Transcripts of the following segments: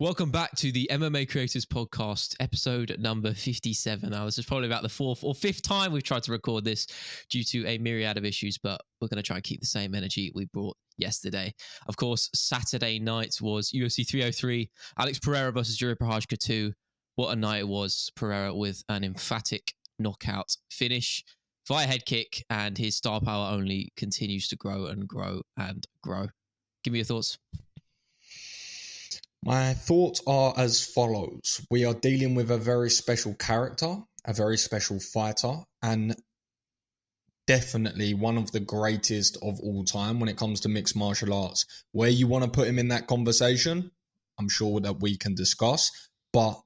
Welcome back to the MMA Creators Podcast, episode number 57. Now, this is probably about the fourth or fifth time we've tried to record this due to a myriad of issues, but we're going to try and keep the same energy we brought yesterday. Of course, Saturday night was UFC 303, Alex Pereira versus Jiri Prochazka 2. What a night it was. Pereira with an emphatic knockout finish via head kick, and his star power only continues to grow and grow and grow. Give me your thoughts. My thoughts are as follows. We are dealing with a very special character, a very special fighter, and definitely one of the greatest of all time when it comes to mixed martial arts. Where you want to put him in that conversation, I'm sure that we can discuss, but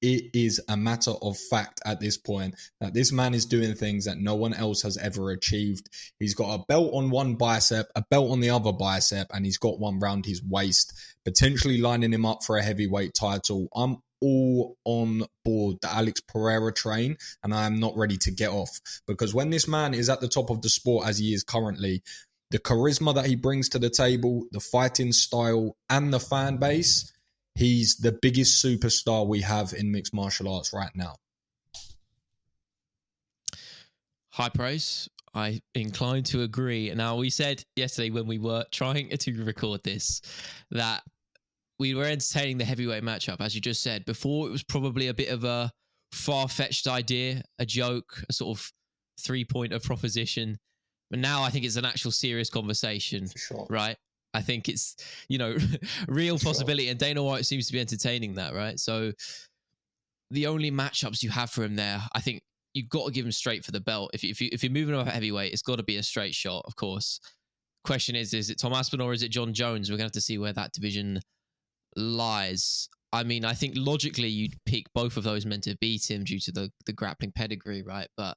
it is a matter of fact at this point that this man is doing things that no one else has ever achieved. He's got a belt on one bicep, a belt on the other bicep, and he's got one round his waist, potentially lining him up for a heavyweight title. I'm all on board the Alex Pereira train, and I am not ready to get off, because when this man is at the top of the sport as he is currently, the charisma that he brings to the table, the fighting style, and the fan base, he's the biggest superstar we have in mixed martial arts right now. High praise. I incline to agree. Now, we said yesterday when we were trying to record this that we were entertaining the heavyweight matchup, as you just said. Before, it was probably a bit of a far-fetched idea, a joke, a sort of three-pointer proposition. But now I think it's an actual serious conversation, Sure. Right? I think it's, real possibility. Sure. And Dana White seems to be entertaining that, right? So the only matchups you have for him there, I think you've got to give him straight for the belt. If you're moving up at heavyweight, it's got to be a straight shot, of course. Question is it Tom Aspinall or is it John Jones? We're going to have to see where that division lies. I mean, I think logically you'd pick both of those men to beat him due to the grappling pedigree, right? But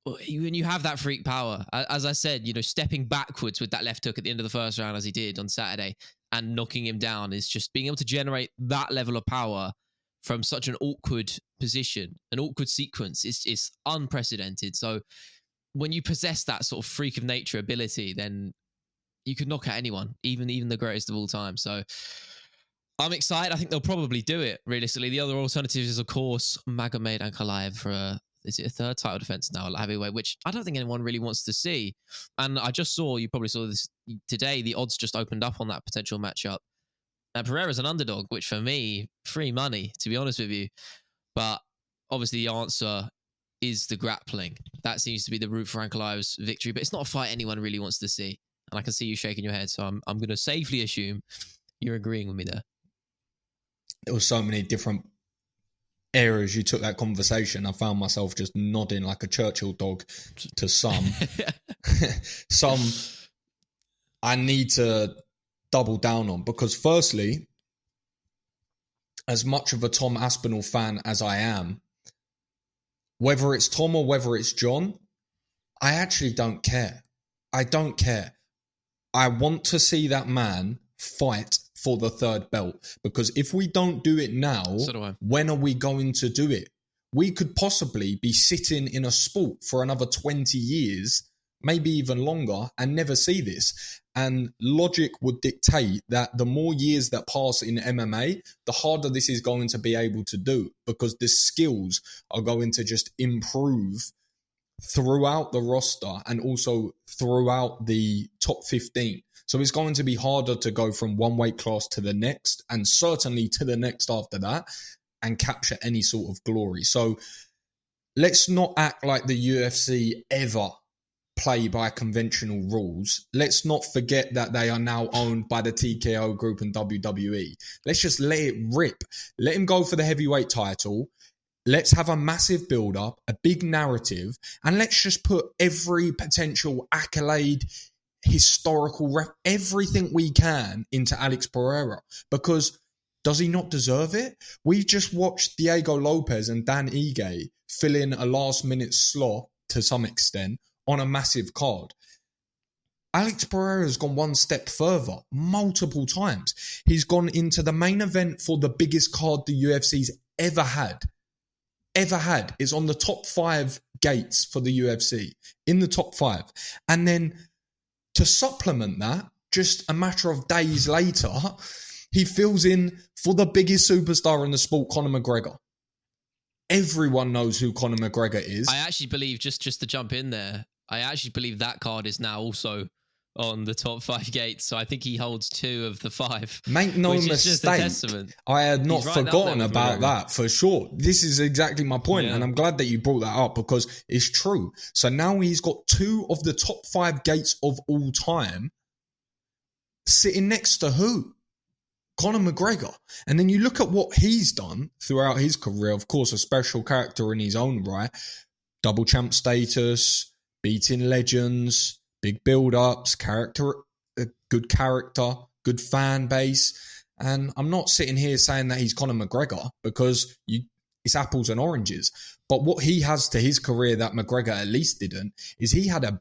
when you have that freak power, as I said, stepping backwards with that left hook at the end of the first round, as he did on Saturday, and knocking him down, is just being able to generate that level of power from such an awkward position, an awkward sequence. It's unprecedented. So when you possess that sort of freak of nature ability, then you could knock out anyone, even the greatest of all time. So I'm excited. I think they'll probably do it, realistically. The other alternative is, of course, Magomed Ankalaev for is it a third title defense now at heavyweight, which I don't think anyone really wants to see. And I just saw, you probably saw this today, the odds just opened up on that potential matchup. And Pereira's an underdog, which for me, free money, to be honest with you. But obviously the answer is the grappling. That seems to be the route for Ankalaev's victory, but it's not a fight anyone really wants to see. And I can see you shaking your head, so I'm going to safely assume you're agreeing with me there. There were so many different areas you took that conversation. I found myself just nodding like a Churchill dog to some. Some I need to double down on, because firstly, as much of a Tom Aspinall fan as I am, whether it's Tom or whether it's John, I actually don't care. I don't care. I want to see that man fight for the third belt, because if we don't do it now, so do I. When are we going to do it? We could possibly be sitting in a sport for another 20 years, maybe even longer, and never see this. And logic would dictate that the more years that pass in MMA, the harder this is going to be able to do, because the skills are going to just improve throughout the roster and also throughout the top 15. So it's going to be harder to go from one weight class to the next, and certainly to the next after that, and capture any sort of glory. So let's not act like the UFC ever play by conventional rules. Let's not forget that they are now owned by the TKO group and WWE. Let's just let it rip. Let him go for the heavyweight title. Let's have a massive build-up, a big narrative, and let's just put every potential accolade, historical everything we can into Alex Pereira, because does he not deserve it? We just watched Diego Lopes and Dan Ige fill in a last-minute slot to some extent on a massive card. Alex Pereira's gone one step further multiple times. He's gone into the main event for the biggest card the UFC's ever had. Is on the top 5 gates for the UFC, in the top 5. And then to supplement that, just a matter of days later, He fills in for the biggest superstar in the sport, Conor McGregor. Everyone knows who Conor McGregor is. I actually believe, just to jump in there, I actually believe that card is now also on the top 5 gates. So I think he holds 2 of the 5. Make no mistake, I had not forgotten about that for sure. This is exactly my point, and I'm glad that you brought that up because it's true. So now he's got 2 of the top 5 gates of all time sitting next to who? Conor McGregor. And then you look at what he's done throughout his career, of course, a special character in his own right, double champ status, beating legends, big build-ups, good character, good fan base. And I'm not sitting here saying that he's Conor McGregor because it's apples and oranges. But what he has to his career that McGregor at least didn't is he had a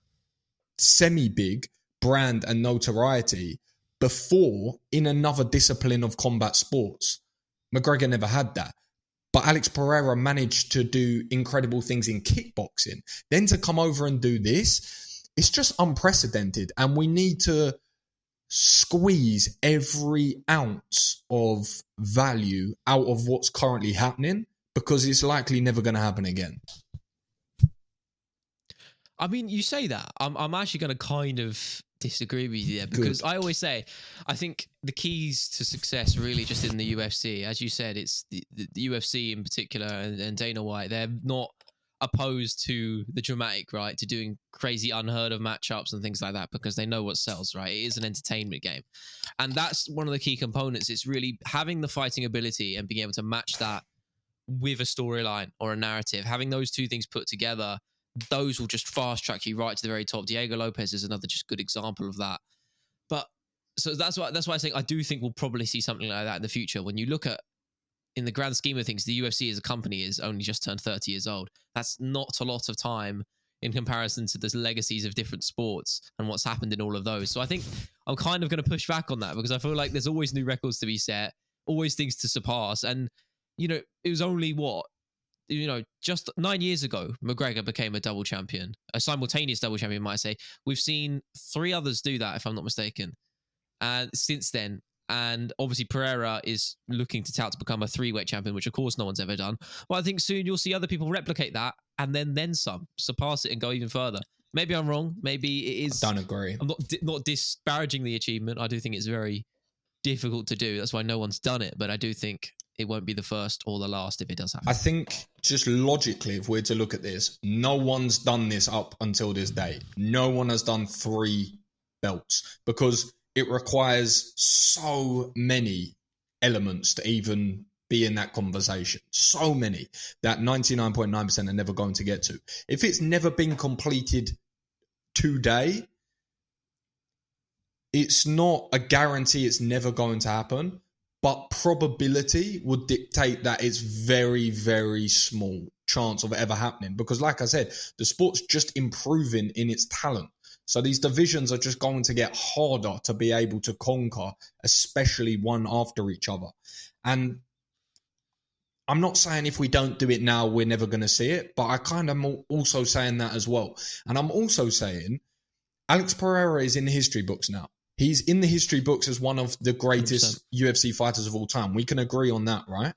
semi-big brand and notoriety before in another discipline of combat sports. McGregor never had that. But Alex Pereira managed to do incredible things in kickboxing. Then to come over and do this, it's just unprecedented. And we need to squeeze every ounce of value out of what's currently happening because it's likely never going to happen again. I mean, you say that. I'm actually going to kind of disagree with you there because I always say, I think the keys to success really just in the UFC. As you said, it's the UFC in particular and Dana White. They're not opposed to the dramatic, right? To doing crazy, unheard of matchups and things like that because they know what sells, right? It is an entertainment game. And that's one of the key components. It's really having the fighting ability and being able to match that with a storyline or a narrative. Having those two things put together, those will just fast track you right to the very top. Diego Lopes is another just good example of that. But so that's why I think I do think we'll probably see something like that in the future. When you look at, in the grand scheme of things, the UFC as a company is only just turned 30 years old. That's not a lot of time in comparison to the legacies of different sports and what's happened in all of those. So I think I'm kind of going to push back on that because I feel like there's always new records to be set, always things to surpass. And, you know, it was only just 9 years ago, McGregor became a double champion, a simultaneous double champion, might I say. We've seen 3 others do that, if I'm not mistaken, since then. And obviously Pereira is looking to tout to become a 3-weight champion, which of course no one's ever done. But I think soon you'll see other people replicate that and then some, surpass it and go even further. Maybe I'm wrong. Maybe it is. I don't agree. I'm not disparaging the achievement. I do think it's very difficult to do. That's why no one's done it. But I do think it won't be the first or the last if it does happen. I think just logically, if we're to look at this, no one's done this up until this day. No one has done 3 belts because it requires so many elements to even be in that conversation. So many that 99.9% are never going to get to. If it's never been completed today, it's not a guarantee it's never going to happen. But probability would dictate that it's very, very small chance of it ever happening. Because like I said, the sport's just improving in its talent. So these divisions are just going to get harder to be able to conquer, especially one after each other. And I'm not saying if we don't do it now, we're never going to see it. But I kind of am also saying that as well. And I'm also saying Alex Pereira is in the history books now. He's in the history books as one of the greatest 100%. UFC fighters of all time. We can agree on that, right?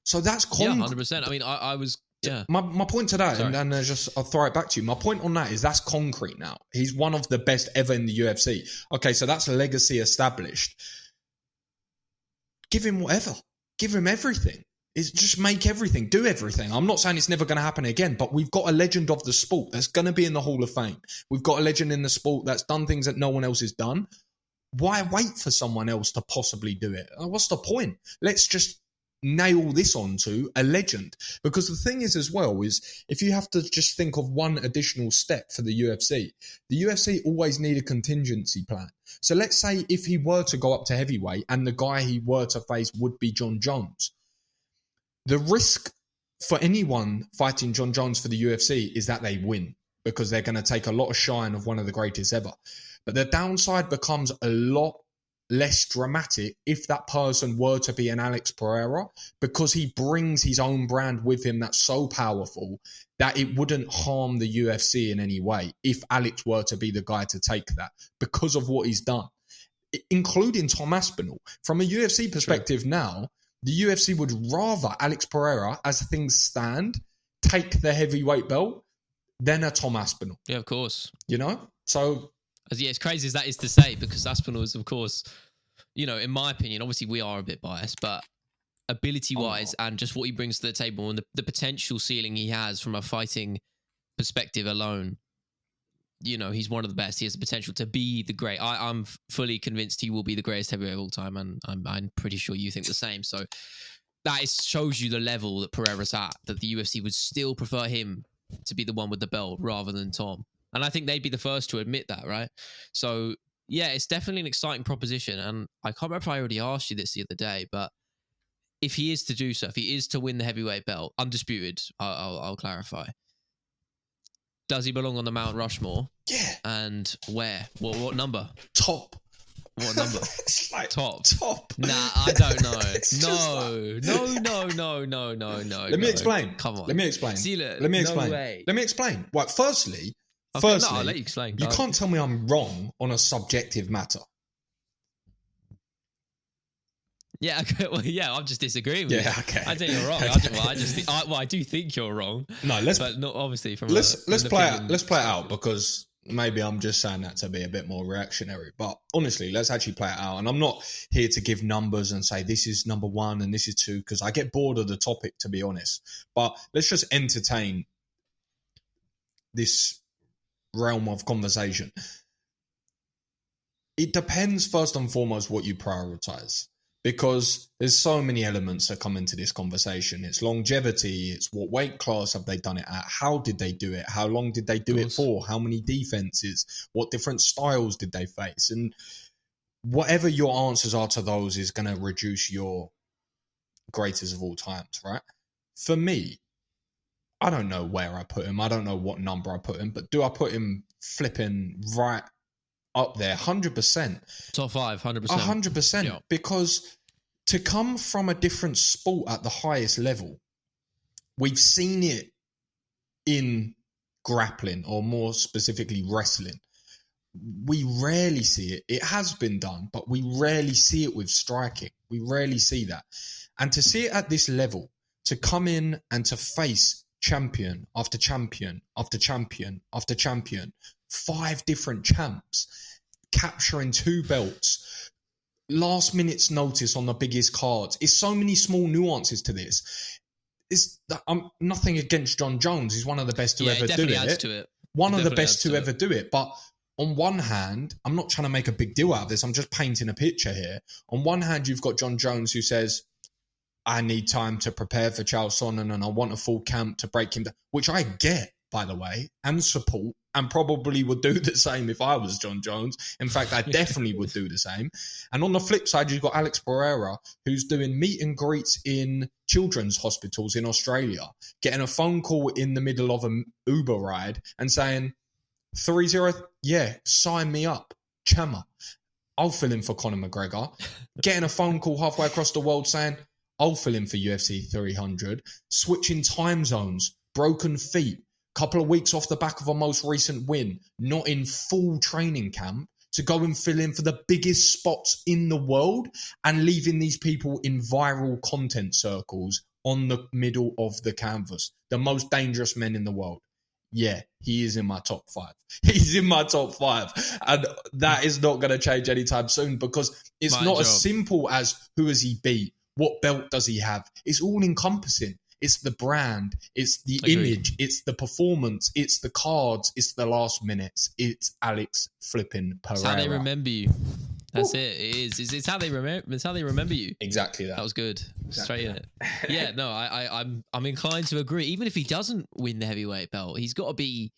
So that's Yeah, 100%. I mean, I was... Yeah. My point to that, and I'll throw it back to you. My point on that is that's concrete now. He's one of the best ever in the UFC. Okay, so that's legacy established. Give him whatever. Give him everything. It's just make everything. Do everything. I'm not saying it's never going to happen again, but we've got a legend of the sport that's going to be in the Hall of Fame. We've got a legend in the sport that's done things that no one else has done. Why wait for someone else to possibly do it? What's the point? Let's just nail this onto a legend. Because the thing is as well is if you have to just think of one additional step for the UFC always need a contingency plan. So let's say if he were to go up to heavyweight and the guy he were to face would be John Jones, the risk for anyone fighting John Jones for the UFC is that they win because they're going to take a lot of shine of one of the greatest ever. But the downside becomes a lot less dramatic if that person were to be an Alex Pereira because he brings his own brand with him that's so powerful that it wouldn't harm the UFC in any way if Alex were to be the guy to take that because of what he's done. including Tom Aspinall. From a UFC perspective now, the UFC would rather Alex Pereira, as things stand, take the heavyweight belt than a Tom Aspinall. Yeah, of course. You know? So... as crazy as that is to say, because Aspinall is, of course, you know, in my opinion, obviously we are a bit biased, but ability-wise and just what he brings to the table and the potential ceiling he has from a fighting perspective alone, you know, he's one of the best. He has the potential to be the great. I'm fully convinced he will be the greatest heavyweight of all time, and I'm pretty sure you think the same. So that shows you the level that Pereira's at, that the UFC would still prefer him to be the one with the belt rather than Tom. And I think they'd be the first to admit that, right? So, yeah, it's definitely an exciting proposition. And I can't remember if I already asked you this the other day, but if he is to do so, if he is to win the heavyweight belt, undisputed, I'll clarify. Does he belong on the Mount Rushmore? Yeah. And where? What number? Top. What number? Like Top. Top. Nah, I don't know. No. Let me explain. Come on. Let me explain. See, Let me explain. No way. Let me explain. Well, firstly, No, I'll let you explain. You can't tell me I'm wrong on a subjective matter. Yeah, okay, well, yeah, I'm just disagreeing with you. Yeah, okay. I think you're wrong. Okay. I do think you're wrong. No, but not obviously from let's play it out because maybe I'm just saying that to be a bit more reactionary. But honestly, let's actually play it out. And I'm not here to give numbers and say this is number 1 and this is 2 because I get bored of the topic, to be honest. But let's just entertain this realm of conversation. It depends first and foremost what you prioritize. Because there's so many elements that come into this conversation. It's longevity. It's what weight class have they done it at? How did they do it? How long did they do it for? How many defenses? What different styles did they face? And whatever your answers are to those is going to reduce your greatest of all times, right? For me, I don't know where I put him. I don't know what number I put him. But do I put him flipping right up there? 100%. Top 5, 100%. 100%. Yeah. Because to come from a different sport at the highest level, we've seen it in grappling, or more specifically wrestling. We rarely see it. It has been done, but we rarely see it with striking. We rarely see that. And to see it at this level, to come in and to face champion after champion after champion after champion, 5 different champs, capturing 2 belts, last minute's notice on the biggest cards. It's so many small nuances to this. I'm nothing against John Jones. He's one of the best to ever do it. One of the best to ever do it. But on one hand, I'm not trying to make a big deal out of this. I'm just painting a picture here. On one hand, you've got John Jones who says, I need time to prepare for Charles Sonnen and I want a full camp to break him down, which I get, by the way, and support, and probably would do the same if I was John Jones. In fact, I definitely would do the same. And on the flip side, you've got Alex Pereira, who's doing meet and greets in children's hospitals in Australia, getting a phone call in the middle of an Uber ride and saying, 3-0, yeah, sign me up, Chama. I'll fill in for Conor McGregor. Getting a phone call halfway across the world saying, I'll fill in for UFC 300. Switching time zones, broken feet, couple of weeks off the back of a most recent win, not in full training camp, to go and fill in for the biggest spots in the world and leaving these people in viral content circles on the middle of the canvas. The most dangerous men in the world. Yeah, he is in my top 5. He's in my top 5. And that is not going to change anytime soon because it's not as simple as who has he beat? What belt does he have? It's all encompassing. It's the brand, it's the image, it's the performance, it's the cards, it's the last minutes. It's Alex flipping Pereira. It's how they remember you. That's it. It is. It's how they remember. It's how they remember you. Exactly that. That was good. Straight in it. Yeah. No, I'm inclined to agree. Even if he doesn't win the heavyweight belt, he's got to be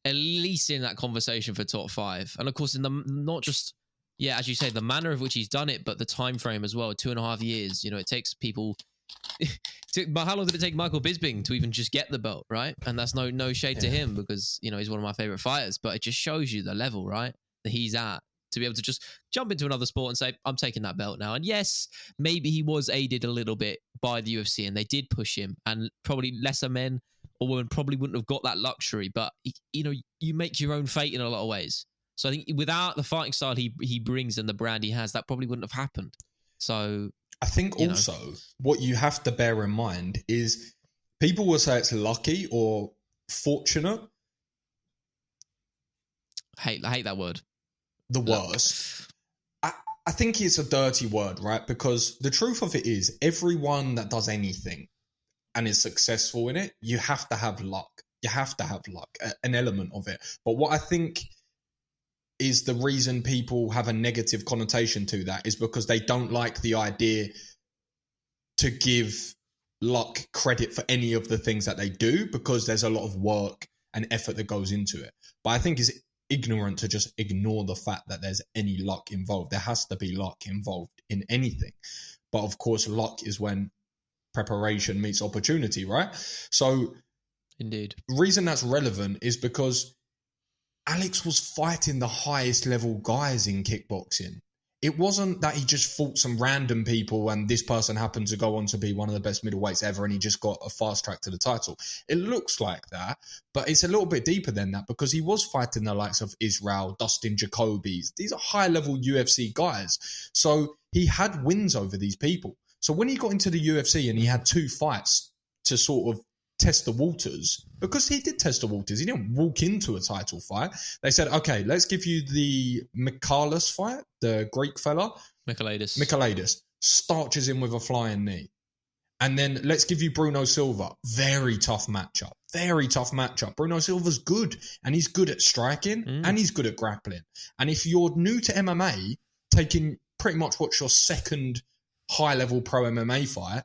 at least in that conversation for top 5. And of course, in the not just as you say, the manner of which he's done it, but the time frame as well. 2.5 years. You know, it takes people. But how long did it take Michael Bisping to even just get the belt, right? And that's no shade to him because, you know, he's one of my favorite fighters, but it just shows you the level, right, that he's at to be able to just jump into another sport and say, I'm taking that belt now. And yes, maybe he was aided a little bit by the UFC and they did push him, and probably lesser men or women probably wouldn't have got that luxury, but, you know, you make your own fate in a lot of ways. So I think without the fighting style he brings and the brand he has, that probably wouldn't have happened. So I think also what you have to bear in mind is people will say it's lucky or fortunate. I hate that word. The worst. I think it's a dirty word, right? Because the truth of it is, everyone that does anything and is successful in it, you have to have luck. You have to have luck, an element of it. But what I think is the reason people have a negative connotation to that is because they don't like the idea to give luck credit for any of the things that they do, because there's a lot of work and effort that goes into it. But I think it's ignorant to just ignore the fact that there's any luck involved. There has to be luck involved in anything. But of course, luck is when preparation meets opportunity, right? So indeed, the reason that's relevant is because Alex was fighting the highest level guys in kickboxing. It wasn't that he just fought some random people and this person happened to go on to be one of the best middleweights ever and he just got a fast track to the title. It looks like that, but it's a little bit deeper than that, because he was fighting the likes of Israel, Dustin Jacobys. These are high-level UFC guys. So he had wins over these people. So when he got into the UFC and he had 2 fights to sort of test the waters, because he did test the waters. He didn't walk into a title fight. They said, okay, let's give you the Michaelis fight, the Greek fella. Michaelis starches him with a flying knee. And then let's give you Bruno Silva. Very tough matchup. Bruno Silva's good, and he's good at striking, and he's good at grappling. And if you're new to MMA, taking pretty much what's your second high-level pro MMA fight,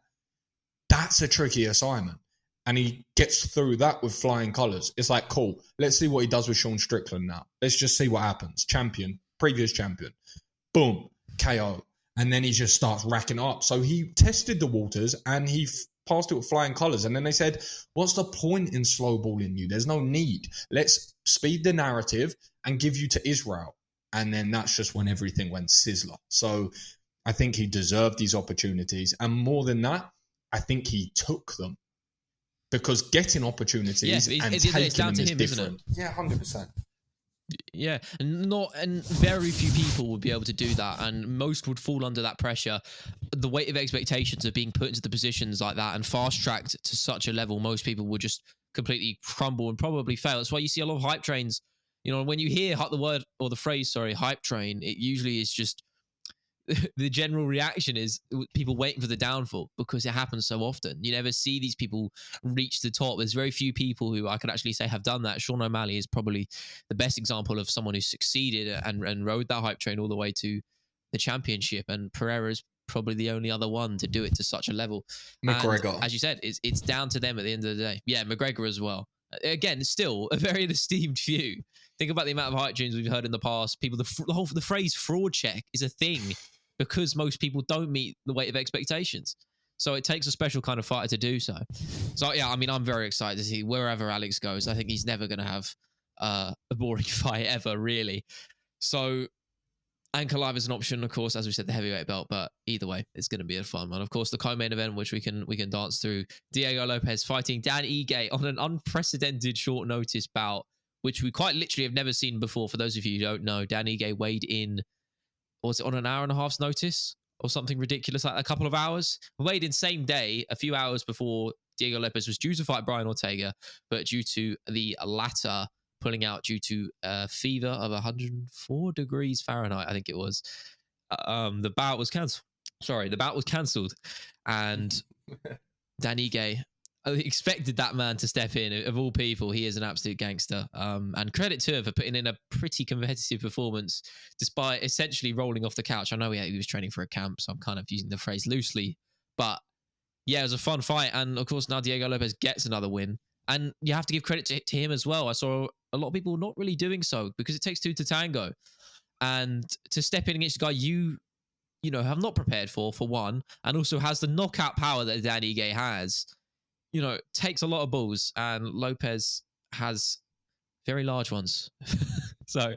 that's a tricky assignment. And he gets through that with flying colours. It's like, cool, let's see what he does with Sean Strickland now. Let's just see what happens. Champion, previous champion. Boom, KO. And then he just starts racking up. So he tested the waters and he passed it with flying colours. And then they said, what's the point in slowballing you? There's no need. Let's speed the narrative and give you to Israel. And then that's just when everything went sizzler. So I think he deserved these opportunities. And more than that, I think he took them. Because getting opportunities and taking them is different. Yeah, 100%. Yeah, and very few people would be able to do that, and most would fall under that pressure. The weight of expectations of being put into the positions like that and fast-tracked to such a level, most people would just completely crumble and probably fail. That's why you see a lot of hype trains. You know, when you hear the word or the phrase, hype train, it usually is just the general reaction is people waiting for the downfall, because it happens so often. You never see these people reach the top. There's very few people who I can actually say have done that. Sean O'Malley is probably the best example of someone who succeeded and rode that hype train all the way to the championship. And Pereira is probably the only other one to do it to such a level. McGregor. And, as you said, it's down to them at the end of the day. Yeah, McGregor as well. Again, still a very esteemed few. Think about the amount of hype tunes we've heard in the past. People, the phrase fraud check is a thing, because most people don't meet the weight of expectations. So it takes a special kind of fighter to do so. So, yeah, I mean, I'm very excited to see wherever Alex goes. I think he's never going to have a boring fight ever, really. So Ankalaev is an option, of course, as we said, the heavyweight belt. But either way, it's going to be a fun one. Of course, the co-main event, which we can dance through, Diego Lopes fighting Dan Ige on an unprecedented short notice bout, which we quite literally have never seen before. For those of you who don't know, Dan Ige weighed in, was it on an hour and a half's notice or something ridiculous, like a couple of hours? Weighed in same day, a few hours before Diego Lopes was due to fight Brian Ortega, but due to the latter pulling out due to a fever of 104 degrees Fahrenheit, I think it was, the bout was cancelled. The bout was cancelled. And Dan Ige, I expected that man to step in. Of all people, he is an absolute gangster. And credit to him for putting in a pretty competitive performance, despite essentially rolling off the couch. I know he was training for a camp, so I'm kind of using the phrase loosely. But yeah, it was a fun fight. And of course, now Diego Lopes gets another win. And you have to give credit to him as well. I saw a lot of people not really doing so, because it takes two to tango. And to step in against a guy you have not prepared for one, and also has the knockout power that Dan Ige has, takes a lot of balls, and Lopes has very large ones. So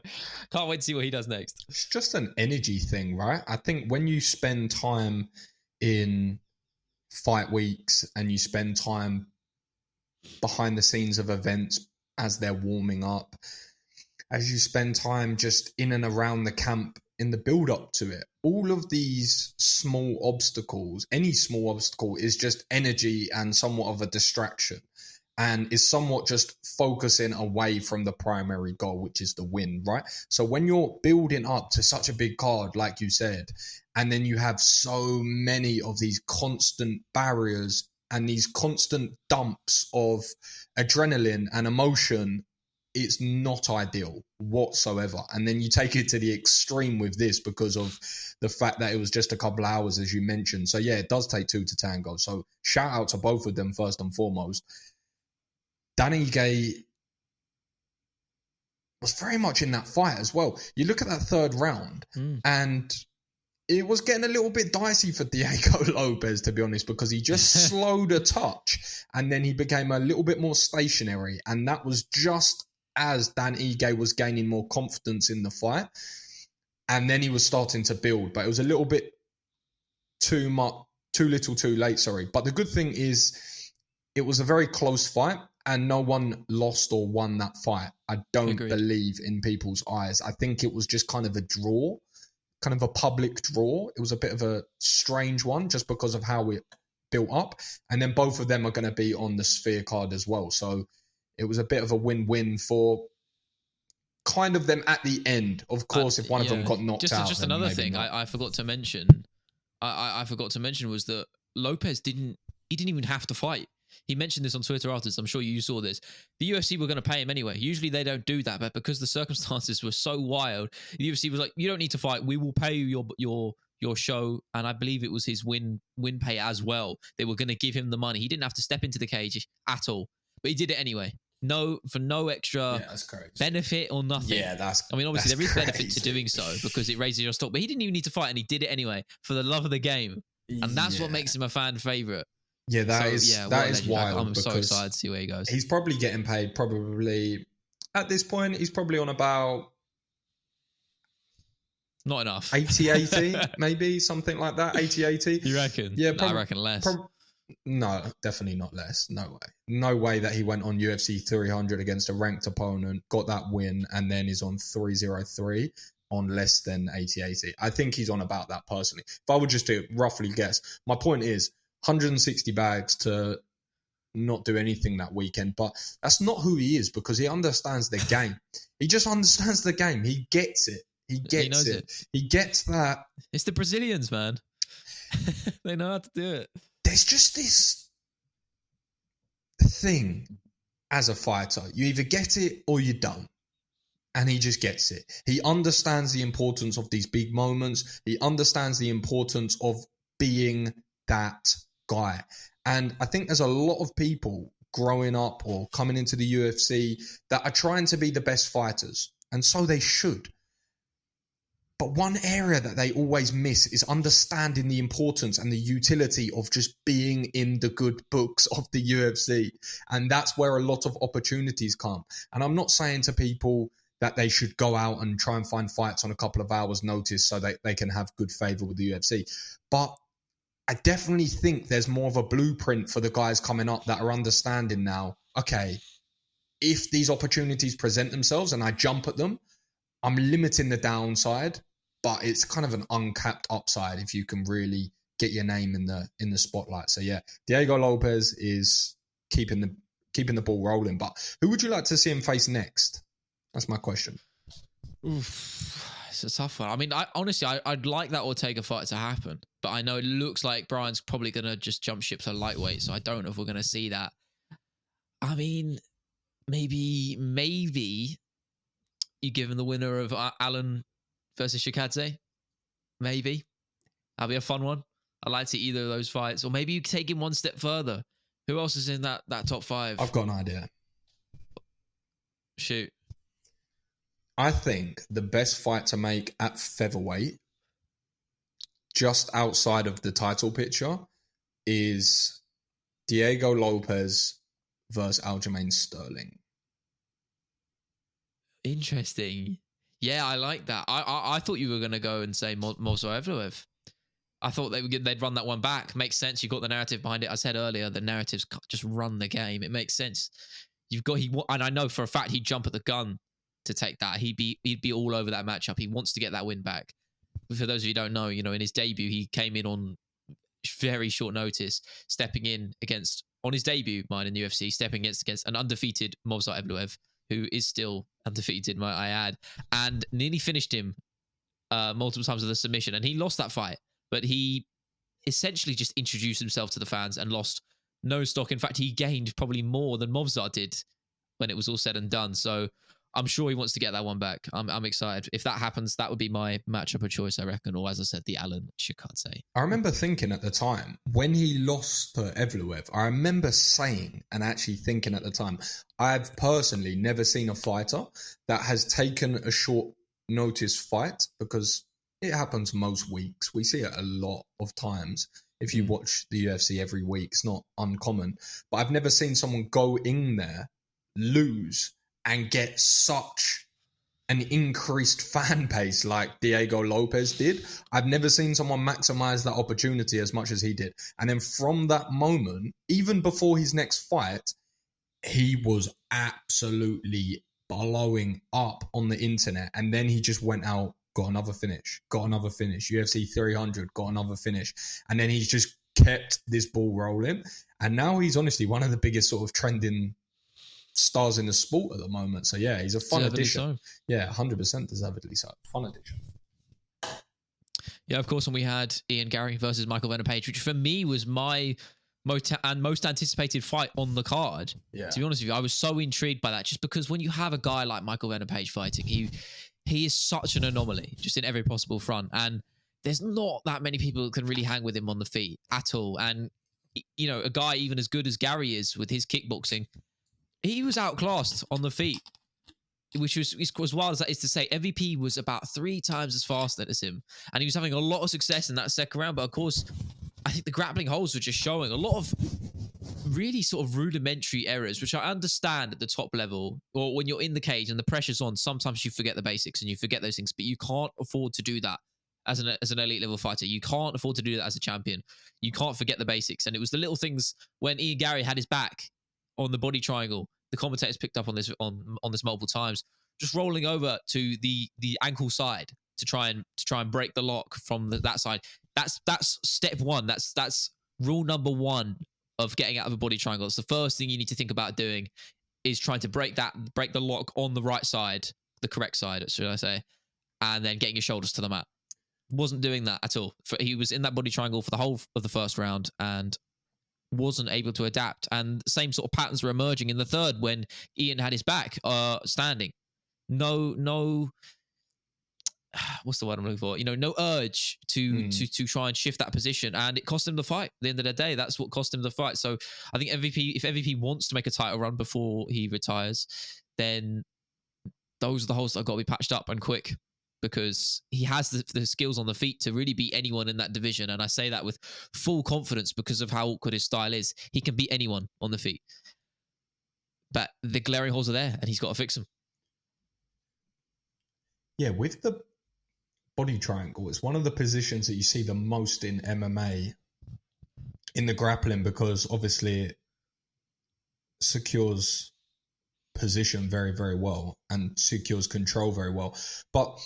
can't wait to see what he does next. It's just an energy thing, right? I think when you spend time in fight weeks and you spend time behind the scenes of events as they're warming up, as you spend time just in and around the camp in the build up to it, all of these small obstacles, any small obstacle is just energy and somewhat of a distraction, and is somewhat just focusing away from the primary goal, which is the win, right? So when you're building up to such a big card, like you said, and then you have so many of these constant barriers and these constant dumps of adrenaline and emotion, it's not ideal whatsoever. And then you take it to the extreme with this because of the fact that it was just a couple of hours, as you mentioned. So yeah, it does take two to tango. So shout out to both of them first and foremost. Dan Ige was very much in that fight as well. You look at that third round and it was getting a little bit dicey for Diego Lopes, to be honest, because he just slowed a touch and then he became a little bit more stationary. And that was just as Dan Ige was gaining more confidence in the fight. And then he was starting to build, but it was a little bit too little too late, sorry. But the good thing is it was a very close fight and no one lost or won that fight. I don't believe in people's eyes. I think it was just kind of a draw, kind of a public draw. It was a bit of a strange one just because of how it built up. And then both of them are going to be on the Sphere card as well. So it was a bit of a win-win for kind of them at the end. Of course, if one of them got knocked out. Just another thing I forgot to mention. I forgot to mention was that Lopes didn't even have to fight. He mentioned this on Twitter afterwards. I'm sure you saw this. The UFC were going to pay him anyway. Usually they don't do that, but because the circumstances were so wild, the UFC was like, "You don't need to fight. We will pay you your show." And I believe it was his win pay as well. They were going to give him the money. He didn't have to step into the cage at all, but he did it anyway. No extra benefit or nothing. Yeah, I mean, obviously there is benefit to doing so because it raises your stock, but he didn't even need to fight, and he did it anyway for the love of the game, and that's what makes him a fan favorite. Yeah, that is wild. I'm so excited to see where he goes. He's probably getting paid. At this point, he's probably on about not enough 80 maybe something like that. 80. You reckon? Yeah, I reckon less. No, definitely not less. No way that he went on UFC 300 against a ranked opponent, got that win, and then is on 303 on less than 80. I think he's on about that personally. If I would just to roughly guess, my point is 160 bags to not do anything that weekend, but that's not who he is because he understands the game. He just understands the game. He gets it. He gets it. He gets that. It's the Brazilians, man. They know how to do it. There's just this thing as a fighter. You either get it or you don't. And he just gets it. He understands the importance of these big moments. He understands the importance of being that guy. And I think there's a lot of people growing up or coming into the UFC that are trying to be the best fighters. And so they should. But one area that they always miss is understanding the importance and the utility of just being in the good books of the UFC. And that's where a lot of opportunities come. And I'm not saying to people that they should go out and try and find fights on a couple of hours' notice so that they can have good favor with the UFC. But I definitely think there's more of a blueprint for the guys coming up that are understanding now, okay, if these opportunities present themselves and I jump at them, I'm limiting the downside, but it's kind of an uncapped upside if you can really get your name in the spotlight. So yeah, Diego Lopes is keeping the ball rolling. But who would you like to see him face next? That's my question. Oof. It's a tough one. I mean, I'd like that Ortega fight to happen, but I know it looks like Brian's probably going to just jump ship to lightweight, so I don't know if we're going to see that. I mean, maybe you give him the winner of Allen versus Shikadze. Maybe. That'll be a fun one. I'd like to see either of those fights, or maybe you take him one step further. Who else is in that top five? I've got an idea. Shoot. I think the best fight to make at featherweight, just outside of the title picture, is Diego Lopes versus Aljamain Sterling. Interesting. Yeah, I like that. I thought you were going to go and say Movsar Evloev. I thought they'd run that one back. Makes sense. You've got the narrative behind it. I said earlier, the narratives just run the game. It makes sense. And I know for a fact he'd jump at the gun to take that. He'd be all over that matchup. He wants to get that win back. But for those of you who don't know, in his debut, he came in on very short notice, stepping in on his debut, in the UFC, stepping against an undefeated Movsar Evloev, who is still undefeated, might I add, and nearly finished him multiple times with a submission. And he lost that fight, but he essentially just introduced himself to the fans and lost no stock. In fact, he gained probably more than Movsar did when it was all said and done. So I'm sure he wants to get that one back. I'm excited. If that happens, that would be my matchup of choice, I reckon. Or as I said, the Alan Shikadze. I remember thinking at the time, when he lost to Evloev, I remember saying and actually thinking at the time, I've personally never seen a fighter that has taken a short notice fight, because it happens most weeks. We see it a lot of times. If you watch the UFC every week, it's not uncommon. But I've never seen someone go in there, lose, and get such an increased fan base like Diego Lopes did. I've never seen someone maximize that opportunity as much as he did. And then from that moment, even before his next fight, he was absolutely blowing up on the internet. And then he just went out, got another finish, UFC 300, got another finish. And then he's just kept this ball rolling. And now he's honestly one of the biggest sort of trending stars in the sport at the moment. So yeah, he's a fun addition. So. Yeah, 100% deservedly so. Fun addition. Yeah, of course. And we had Ian Gary versus Michael Venom Page, which for me was my most anticipated fight on the card. Yeah. To be honest with you, I was so intrigued by that, just because when you have a guy like Michael Venom Page fighting, he is such an anomaly, just in every possible front. And there's not that many people that can really hang with him on the feet at all. And a guy even as good as Gary is with his kickboxing, he was outclassed on the feet, which was as wild as that is to say. MVP was about 3 times as fast as him, and he was having a lot of success in that second round. But of course, I think the grappling holds were just showing a lot of really sort of rudimentary errors, which I understand at the top level, or when you're in the cage and the pressure's on, sometimes you forget the basics and you forget those things, but you can't afford to do that as an elite level fighter. You can't afford to do that as a champion. You can't forget the basics. And it was the little things when Ian Gary had his back on the body triangle. The commentators picked up on this multiple times, just rolling over to the ankle side to try and break the lock from that side. That's step one. That's rule number 1 of getting out of a body triangle. It's the first thing you need to think about doing, is trying to break the lock on the right side, the correct side, should I say, and then getting your shoulders to the mat. Wasn't doing that at all. He was in that body triangle for the whole of the first round and wasn't able to adapt. And the same sort of patterns were emerging in the third when Ian had his back standing. No what's the word I'm looking for? No urge to try and shift that position, and it cost him the fight. At the end of the day, that's what cost him the fight. So I think if MVP wants to make a title run before he retires, then those are the holes that have got to be patched up and quick, because he has the skills on the feet to really beat anyone in that division. And I say that with full confidence because of how awkward his style is. He can beat anyone on the feet. But the glaring holes are there, and he's got to fix them. Yeah, with the body triangle, it's one of the positions that you see the most in MMA, in the grappling, because obviously it secures position very, very well and secures control very well. But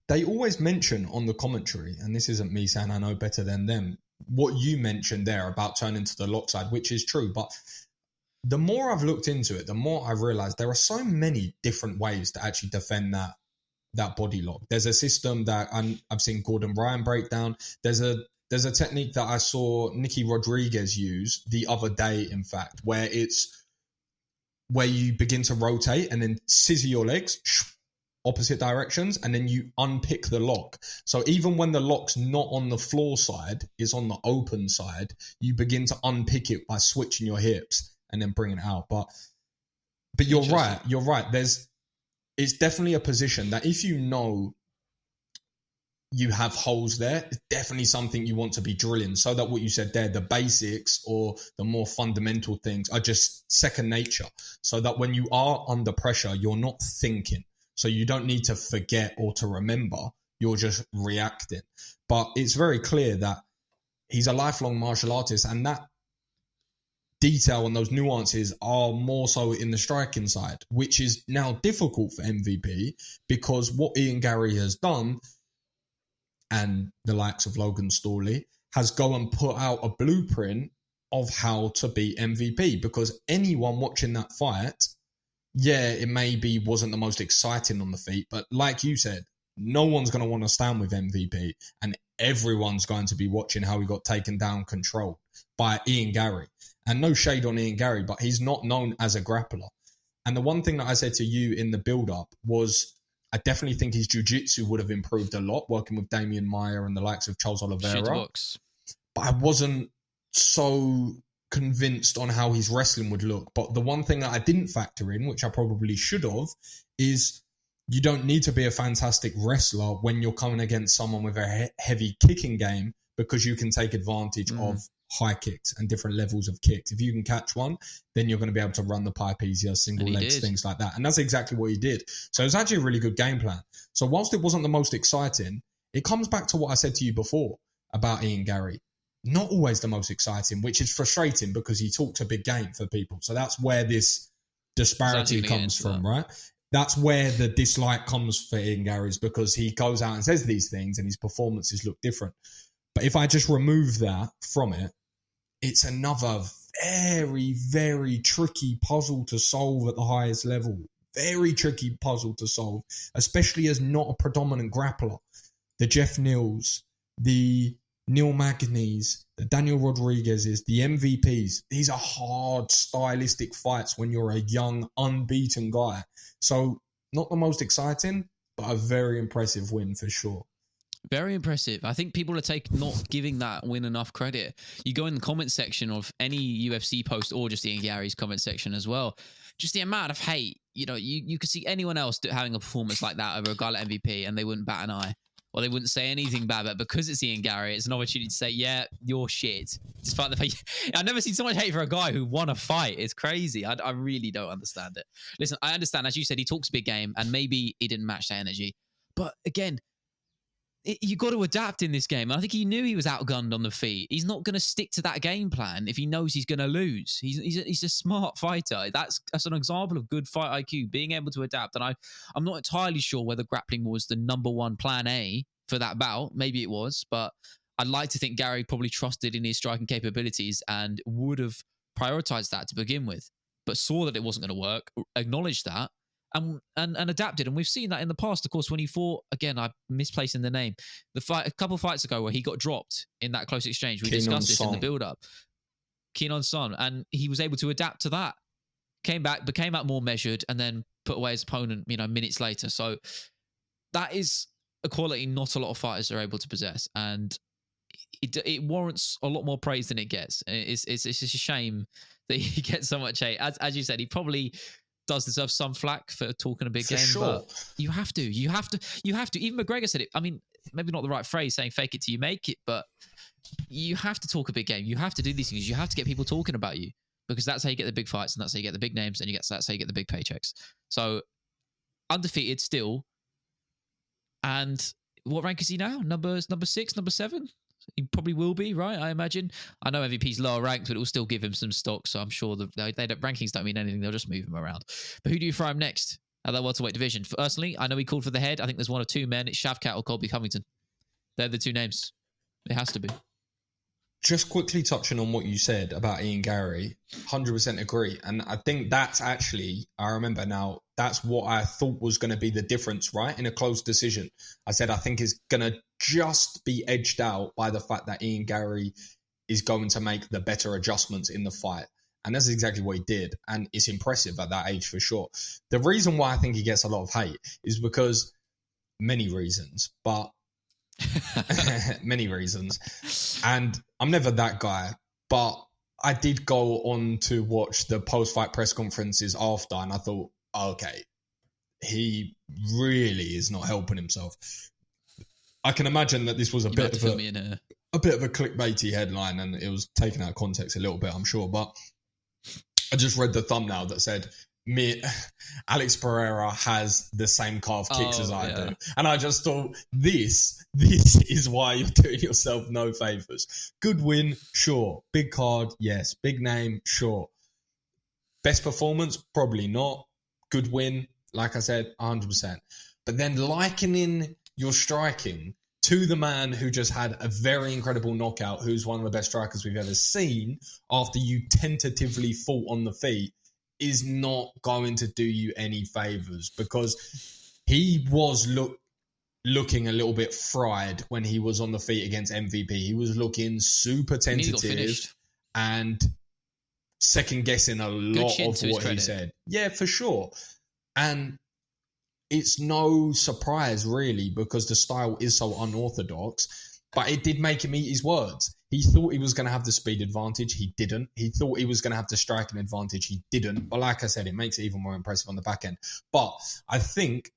they always mention on the commentary, and this isn't me saying I know better than them, what you mentioned there about turning to the lock side, which is true. But the more I've looked into it, the more I've realized there are so many different ways to actually defend that body lock. There's a system that I've seen Gordon Ryan break down. There's a technique that I saw Nicky Rodriguez use the other day, in fact, where you begin to rotate and then scissor your legs opposite directions, and then you unpick the lock. So even when the lock's not on the floor side, it's on the open side, you begin to unpick it by switching your hips and then bringing it out. But you're right. It's definitely a position that if you know you have holes there, it's definitely something you want to be drilling, so that what you said there, the basics or the more fundamental things are just second nature, so that when you are under pressure, you're not thinking. So you don't need to forget or to remember, you're just reacting. But it's very clear that he's a lifelong martial artist, and that detail and those nuances are more so in the striking side, which is now difficult for MVP because what Ian Gary has done, and the likes of Logan Storley, has go and put out a blueprint of how to beat MVP, because anyone watching that fight, yeah, it maybe wasn't the most exciting on the feet, but like you said, no one's going to want to stand with MVP, and everyone's going to be watching how he got taken down, controlled by Ian Gary. And no shade on Ian Gary, but he's not known as a grappler. And the one thing that I said to you in the build-up was, I definitely think his jiu-jitsu would have improved a lot working with Damian Maia and the likes of Charles Oliveira. But I wasn't so convinced on how his wrestling would look. But the one thing that I didn't factor in, which I probably should have, is you don't need to be a fantastic wrestler when you're coming against someone with a heavy kicking game, because you can take advantage of high kicks and different levels of kicks. If you can catch one, then you're going to be able to run the pipe easier, single legs, things like that. And that's exactly what he did. So it was actually a really good game plan. So whilst it wasn't the most exciting, it comes back to what I said to you before about Ian Gary. Not always the most exciting, which is frustrating because he talks a big game for people. So that's where this disparity comes from, right? That's where the dislike comes for Ian Gary, is because he goes out and says these things and his performances look different. But if I just remove that from it, it's another very, very tricky puzzle to solve at the highest level. Very tricky puzzle to solve, especially as not a predominant grappler. The Jeff Neals, the Neil Magny's, the Daniel Rodriguez's, the MVPs. These are hard stylistic fights when you're a young, unbeaten guy. So not the most exciting, but a very impressive win for sure. Very impressive. I think people are not giving that win enough credit. You go in the comment section of any UFC post, or just Ian Gary's comment section as well, just the amount of hate. You know, you could see anyone else having a performance like that over a guy like MVP and they wouldn't bat an eye, or they wouldn't say anything bad. But because it's Ian Gary, it's an opportunity to say, yeah, you're shit. Despite the fact, I've never seen so much hate for a guy who won a fight. It's crazy. I really don't understand it. Listen, I understand, as you said, he talks a big game and maybe he didn't match that energy. But again, you got to adapt in this game. I think he knew he was outgunned on the feet. He's not going to stick to that game plan if he knows he's going to lose. He's a smart fighter. That's an example of good fight IQ, being able to adapt. And I'm not entirely sure whether grappling was the number one plan A for that bout. Maybe it was, but I'd like to think Gary probably trusted in his striking capabilities and would have prioritized that to begin with, but saw that it wasn't going to work, acknowledged that, and adapted. And we've seen that in the past, of course, when he fought, again, I'm misplacing the name, the fight a couple of fights ago where he got dropped in that close exchange. We discussed this in the build-up. Kenan Son, and he was able to adapt to that. Came back, became out more measured, and then put away his opponent, minutes later. So that is a quality not a lot of fighters are able to possess, and it warrants a lot more praise than it gets. And it's just a shame that he gets so much hate. As you said, he probably does deserve some flack for talking a big game, but you have to. Even McGregor said it. I mean, maybe not the right phrase, saying fake it till you make it, but you have to talk a big game. You have to do these things. You have to get people talking about you, because that's how you get the big fights, and that's how you get the big names, and that's how you get the big paychecks. So undefeated still. And what rank is he now? Number 6, number 7? He probably will be, right? I imagine. I know MVP's lower ranked, but it will still give him some stock. So I'm sure rankings don't mean anything. They'll just move him around. But who do you throw him next at that welterweight division? Personally, I know he called for the head. I think there's one of two men. It's Shavkat or Colby Covington. They're the two names. It has to be. Just quickly touching on what you said about Ian Gary, 100% agree. And I think that's actually, I remember now, that's what I thought was going to be the difference, right? In a close decision. I said, I think it's going to just be edged out by the fact that Ian Gary is going to make the better adjustments in the fight. And that's exactly what he did. And it's impressive at that age for sure. The reason why I think he gets a lot of hate is because many reasons, but many reasons. And I'm never that guy, but I did go on to watch the post-fight press conferences after, and I thought, okay, he really is not helping himself. I can imagine that this was a bit of a clickbaity headline, and it was taken out of context a little bit, I'm sure. But I just read the thumbnail that said, Alex Pereira has the same calf kicks as I do. And I just thought, this is why you're doing yourself no favours. Good win, sure. Big card, yes. Big name, sure. Best performance, probably not. Good win, like I said, 100%. But then likening your striking to the man who just had a very incredible knockout, who's one of the best strikers we've ever seen, after you tentatively fought on the feet, is not going to do you any favours, because he was looking a little bit fried when he was on the feet against MVP. He was looking super tentative and second guessing a lot of what he said. Yeah, for sure. And it's no surprise, really, because the style is so unorthodox, but it did make him eat his words. He thought he was going to have the speed advantage. He didn't. He thought he was going to have the striking advantage. He didn't. But like I said, it makes it even more impressive on the back end. But I think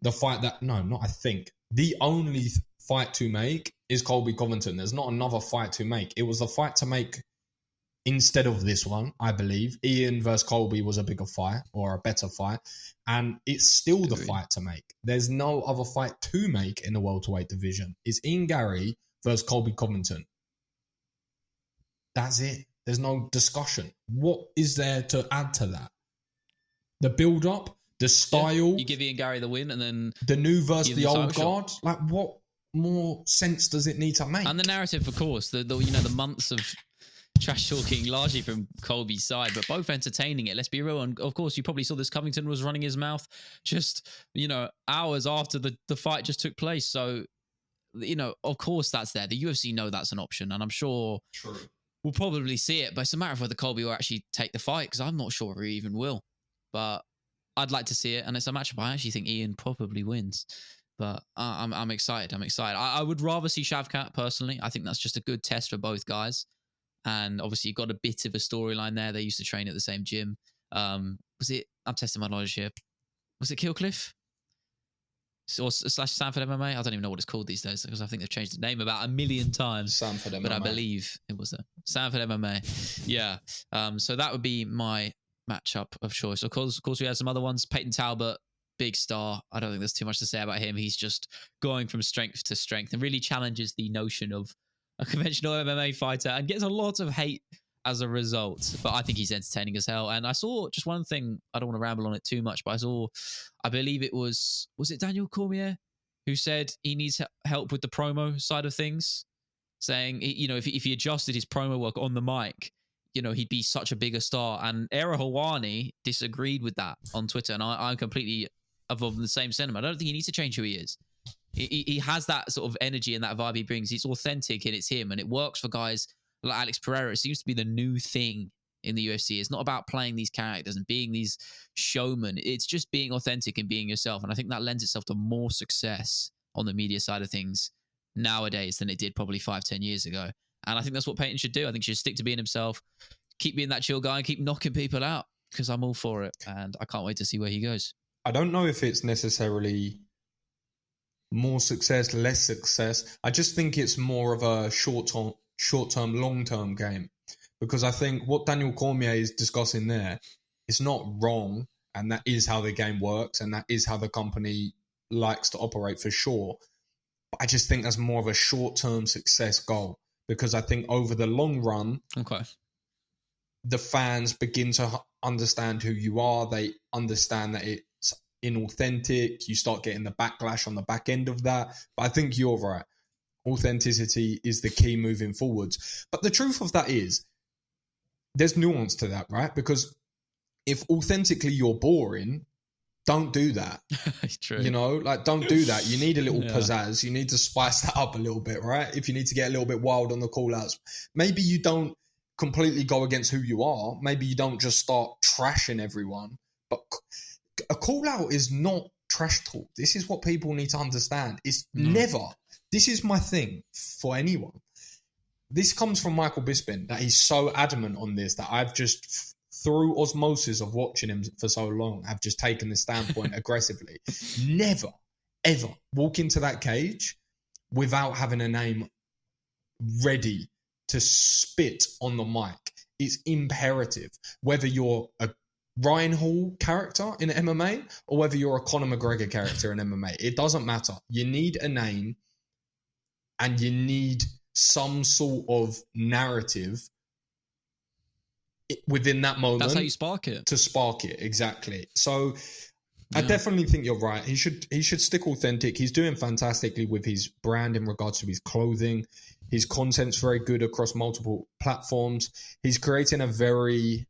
the only fight to make is Colby Covington. There's not another fight to make. It was the fight to make instead of this one, I believe. Ian versus Colby was a bigger fight, or a better fight. And it's still the fight to make. There's no other fight to make in the welterweight division. It's Ian Garry versus Colby Covington. That's it. There's no discussion. What is there to add to that? The build-up, the style. Yeah, you give Ian Garry the win, and then the new versus the old guard. Like, what more sense does it need to make? And the narrative, of course, the months of trash talking largely from Colby's side, but both entertaining it. Let's be real. And of course, you probably saw this. Covington was running his mouth just, hours after the fight just took place. So, of course that's there. The UFC know that's an option, and I'm sure we'll probably see it. But it's a matter of whether Colby will actually take the fight, because I'm not sure he even will. But I'd like to see it, and it's a matchup I actually think Ian probably wins. But I'm excited. I would rather see Shavkat personally. I think that's just a good test for both guys. And obviously, you've got a bit of a storyline there. They used to train at the same gym. I'm testing my knowledge here. Was it Killcliff? Or / Sanford MMA? I don't even know what it's called these days, because I think they've changed the name about 1 million times. Sanford MMA. But I believe it was Sanford MMA. Yeah. So that would be my matchup of choice. Of course, we had some other ones. Peyton Talbot, big star. I don't think there's too much to say about him. He's just going from strength to strength and really challenges the notion of a conventional MMA fighter, and gets a lot of hate as a result. But I think he's entertaining as hell. And I saw just one thing, I don't want to ramble on it too much, but I believe it was it Daniel Cormier who said he needs help with the promo side of things, saying, if he adjusted his promo work on the mic, he'd be such a bigger star. And Era Hawani disagreed with that on Twitter, and I'm completely of the same sentiment. I don't think he needs to change who he is. He has that sort of energy and that vibe he brings. He's authentic and it's him, and it works for guys like Alex Pereira. It seems to be the new thing in the UFC. It's not about playing these characters and being these showmen. It's just being authentic and being yourself. And I think that lends itself to more success on the media side of things nowadays than it did probably 5-10 years ago. And I think that's what Peyton should do. I think he should stick to being himself, keep being that chill guy, and keep knocking people out, because I'm all for it. And I can't wait to see where he goes. I don't know if it's necessarily more success, less success. I just think it's more of a short-term, long-term game. Because I think what Daniel Cormier is discussing there is not wrong, and that is how the game works, and that is how the company likes to operate for sure. But I just think that's more of a short-term success goal, because I think over the long run, the fans begin to understand who you are. They understand that it's inauthentic. You start getting the backlash on the back end of that. But I think you're right. Authenticity is the key moving forwards. But the truth of that is, there's nuance to that, right? Because if authentically you're boring, don't do that. True. Don't do that. You need a little pizzazz. You need to spice that up a little bit, right? If you need to get a little bit wild on the call-outs, maybe you don't completely go against who you are. Maybe you don't just start trashing everyone. But a call-out is not trash talk. This is what people need to understand. It's never. This is my thing for anyone. This comes from Michael Bisping, that he's so adamant on this, that I've just, through osmosis of watching him for so long, I've just taken this standpoint aggressively. Never, ever walk into that cage without having a name ready to spit on the mic. It's imperative. Whether you're a Ryan Hall character in MMA or whether you're a Conor McGregor character in MMA. It doesn't matter. You need a name and you need some sort of narrative within that moment. That's how you spark it. To spark it, exactly. So I definitely think you're right. He should stick authentic. He's doing fantastically with his brand in regards to his clothing. His content's very good across multiple platforms. He's creating a very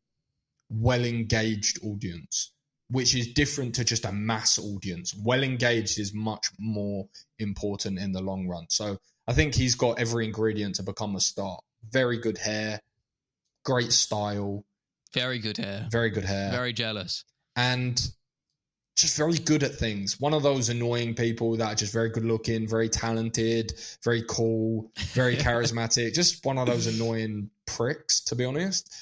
well-engaged audience, which is different to just a mass audience. Well-engaged is much more important in the long run. So I think he's got every ingredient to become a star. Very good hair, great style. Very good hair. Very good hair. Very jealous. And just very good at things. One of those annoying people that are just very good looking, very talented, very cool, very charismatic. Just one of those annoying pricks, to be honest.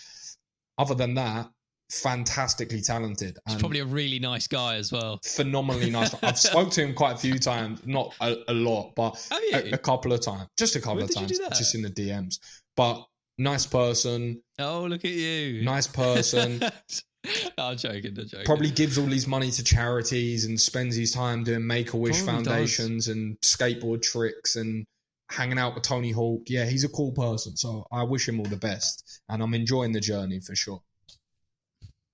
Other than that, fantastically talented. He's probably a really nice guy as well. Phenomenally nice. I've spoke to him quite a few times, not a lot, but a couple of times. Just a couple of times, just in the DMs. But nice person. Oh, look at you. Nice person. I'm joking. Probably gives all his money to charities and spends his time doing Make-A-Wish foundations and skateboard tricks and hanging out with Tony Hawk. Yeah, he's a cool person. So I wish him all the best. And I'm enjoying the journey for sure.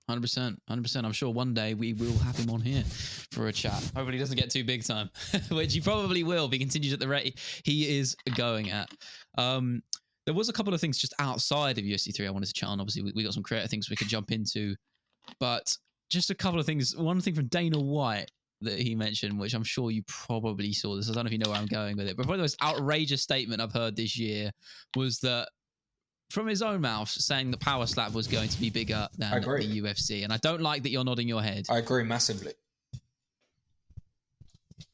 100%. I'm sure one day we will have him on here for a chat. Hopefully he doesn't get too big time, which he probably will if he continues at the rate he is going at. There was a couple of things just outside of UFC 3 I wanted to chat on. Obviously, we got some creative things we could jump into. But just a couple of things. One thing from Dana White that he mentioned, which I'm sure you probably saw this. I don't know if you know where I'm going with it. But probably the most outrageous statement I've heard this year was that from his own mouth saying that PowerSlap was going to be bigger than the UFC. And I don't like that you're nodding your head. I agree massively.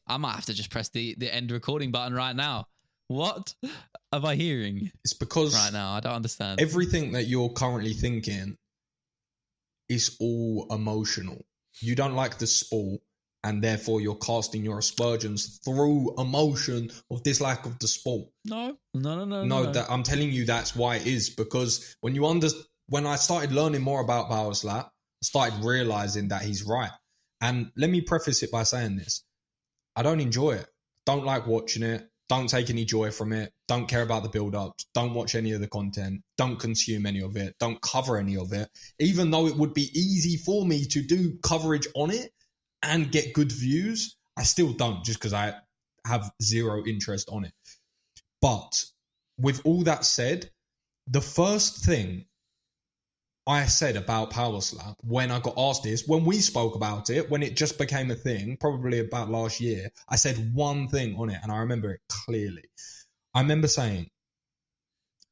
I might have to just press the end recording button right now. What am I hearing? It's because right now, I don't understand. Everything that you're currently thinking is all emotional. You don't like the sport, and therefore you're casting your aspersions through emotion of dislike of the sport. No. That, I'm telling you that's why it is, because when I started learning more about PowerSlap, I started realizing that he's right. And let me preface it by saying this. I don't enjoy it. Don't like watching it. Don't take any joy from it. Don't care about the build-ups. Don't watch any of the content. Don't consume any of it. Don't cover any of it. Even though it would be easy for me to do coverage on it and get good views, I still don't, just because I have zero interest on it. But with all that said, the first thing I said about PowerSlap when I got asked this, when we spoke about it, when it just became a thing, probably about last year, I said one thing on it, and I remember it clearly. I remember saying,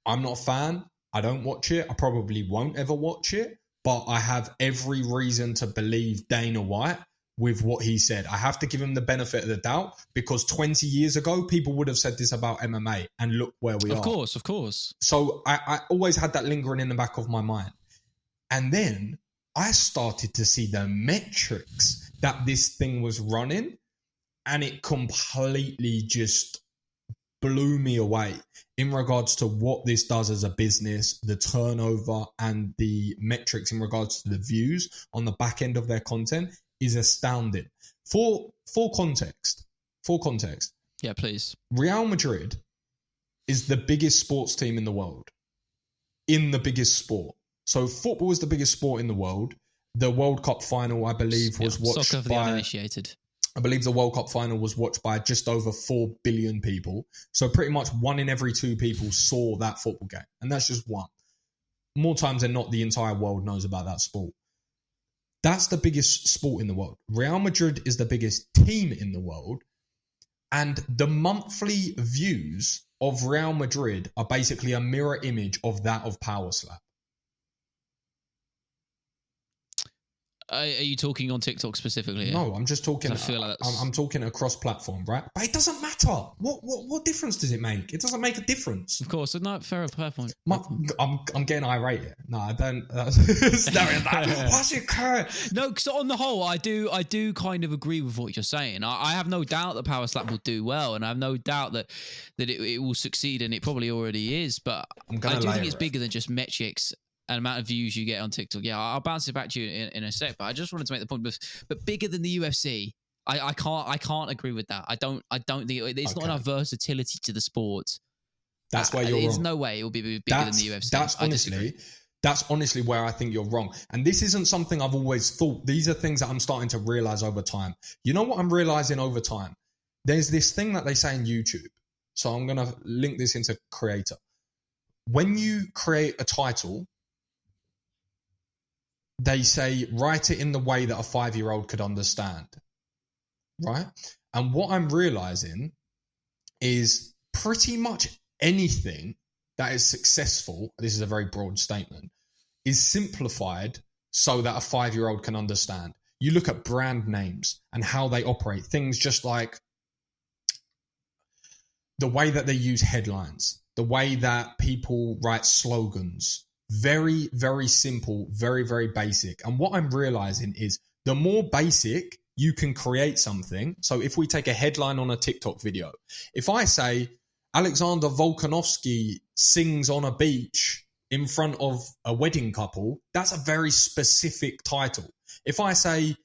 I'm not a fan. I don't watch it. I probably won't ever watch it, but I have every reason to believe Dana White with what he said. I have to give him the benefit of the doubt, because 20 years ago, people would have said this about MMA, and look where we are. Of course. So I always had that lingering in the back of my mind. And then I started to see the metrics that this thing was running, and it completely just blew me away in regards to what this does as a business, the turnover and the metrics in regards to the views on the back end of their content is astounding. For context. Yeah, please. Real Madrid is the biggest sports team in the world. In the biggest sport. So football is the biggest sport in the world. The World Cup final, I believe, was watched soccer for the uninitiated. I believe the World Cup final was watched by just over 4 billion people. So pretty much 1 in every 2 people saw that football game. And that's just one. More times than not, the entire world knows about that sport. That's the biggest sport in the world. Real Madrid is the biggest team in the world. And the monthly views of Real Madrid are basically a mirror image of that of PowerSlap. Are you talking on TikTok specifically? Yeah? No, I'm just talking. I feel like I'm talking across platform, right? But it doesn't matter. What difference does it make? It doesn't make a difference. Of course, no, fair point. I'm getting irate here. No, I don't. What's it care? No, because on the whole, I do kind of agree with what you're saying. I have no doubt that PowerSlap will do well, and I have no doubt that it will succeed, and it probably already is. But I do think it's bigger than just metrics. and amount of views you get on TikTok. Yeah, I'll bounce it back to you in a sec. But I just wanted to make the point. But bigger than the UFC, I can't agree with that. I don't think it's not enough versatility to the sport. That's where you're wrong. There's no way it will be bigger than the UFC. That's honestly where I think you're wrong. And this isn't something I've always thought. These are things that I'm starting to realize over time. You know what I'm realizing over time? There's this thing that they say in YouTube. So I'm going to link this into creator. When you create a title, they say, write it in the way that a 5-year-old could understand. Right? And what I'm realizing is pretty much anything that is successful, this is a very broad statement, is simplified so that a 5-year-old can understand. You look at brand names and how they operate, things just like the way that they use headlines, the way that people write slogans, very, very simple, very, very basic. And what I'm realizing is the more basic you can create something. So if we take a headline on a TikTok video, if I say, Alexander Volkanovski sings on a beach in front of a wedding couple, that's a very specific title. If I say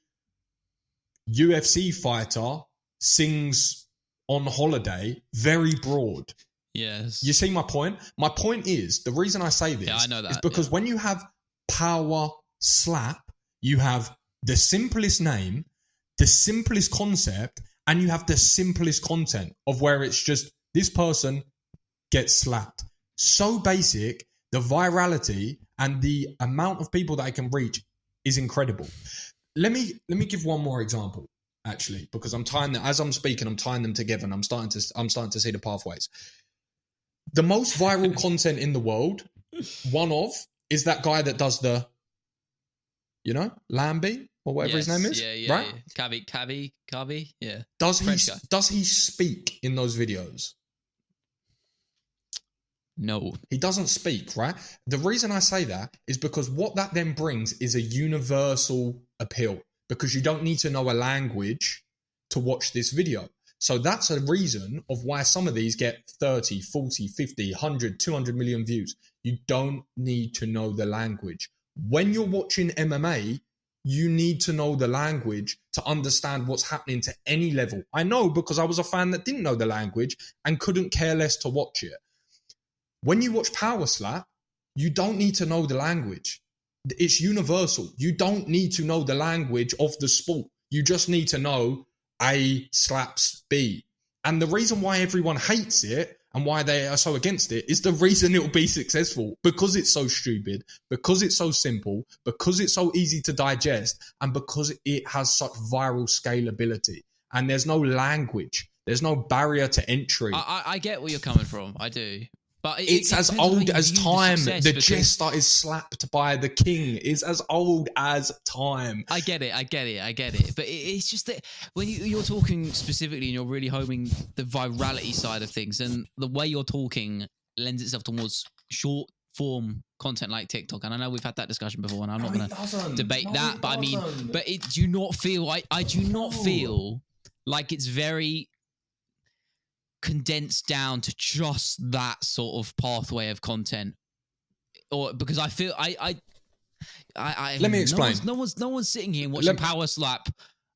UFC fighter sings on holiday, very broad. Yes. You see my point? My point is, the reason I say this I know that, is because when you have PowerSlap, you have the simplest name, the simplest concept, and you have the simplest content of where it's just, this person gets slapped. So basic, the virality and the amount of people that I can reach is incredible. Let me give one more example, actually, because I'm tying them, as I'm speaking, I'm tying them together, and I'm starting to see the pathways. The most viral content in the world, one of, is that guy that does the, Lambie or whatever his name is, right? Yeah. Kavi, yeah. Does he speak in those videos? No. He doesn't speak, right? The reason I say that is because what that then brings is a universal appeal, because you don't need to know a language to watch this video. So that's a reason of why some of these get 30, 40, 50, 100, 200 million views. You don't need to know the language. When you're watching MMA, you need to know the language to understand what's happening to any level. I know, because I was a fan that didn't know the language and couldn't care less to watch it. When you watch PowerSlap, you don't need to know the language. It's universal. You don't need to know the language of the sport. You just need to know A slaps B. And the reason why everyone hates it and why they are so against it is the reason it will be successful. Because it's so stupid, because it's so simple, because it's so easy to digest, and because it has such viral scalability. And there's no language. There's no barrier to entry. I get where you're coming from. I do. But it's as old as time. The jester is slapped by the king. It's as old as time. I get it. But it's just that when you're talking specifically and you're really homing the virality side of things, and the way you're talking lends itself towards short form content like TikTok. And I know we've had that discussion before, and I'm not going to debate that. But I mean, but I do not feel like it's very condensed down to just that sort of pathway of content, or because I feel I let me explain. No one's sitting here and watching PowerSlap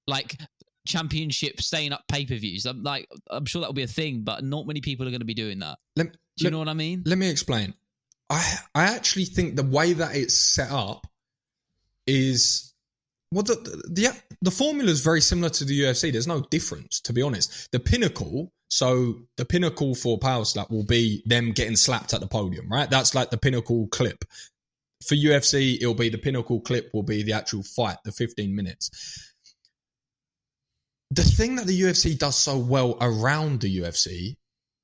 like championship staying up pay-per-views. I'm sure that'll be a thing, but not many people are going to be doing that. Do you know what I mean? Let me explain. I actually think the way that it's set up is, well, the formula is very similar to the UFC. There's no difference, to be honest. The pinnacle for PowerSlap will be them getting slapped at the podium, right? That's like the pinnacle clip. For UFC, it'll be the pinnacle clip will be the actual fight, the 15 minutes. The thing that the UFC does so well around the UFC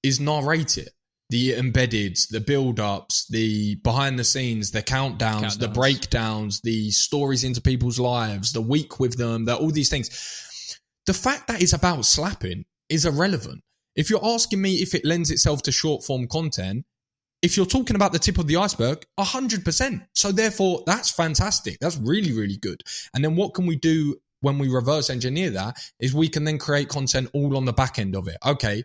is narrate it. The embedded, the build-ups, the behind-the-scenes, the countdowns, the breakdowns, the stories into people's lives, the week with them, all these things. The fact that it's about slapping is irrelevant. If you're asking me if it lends itself to short-form content, if you're talking about the tip of the iceberg, 100%. So therefore, that's fantastic. That's really, really good. And then what can we do when we reverse engineer that is we can then create content all on the back end of it. Okay,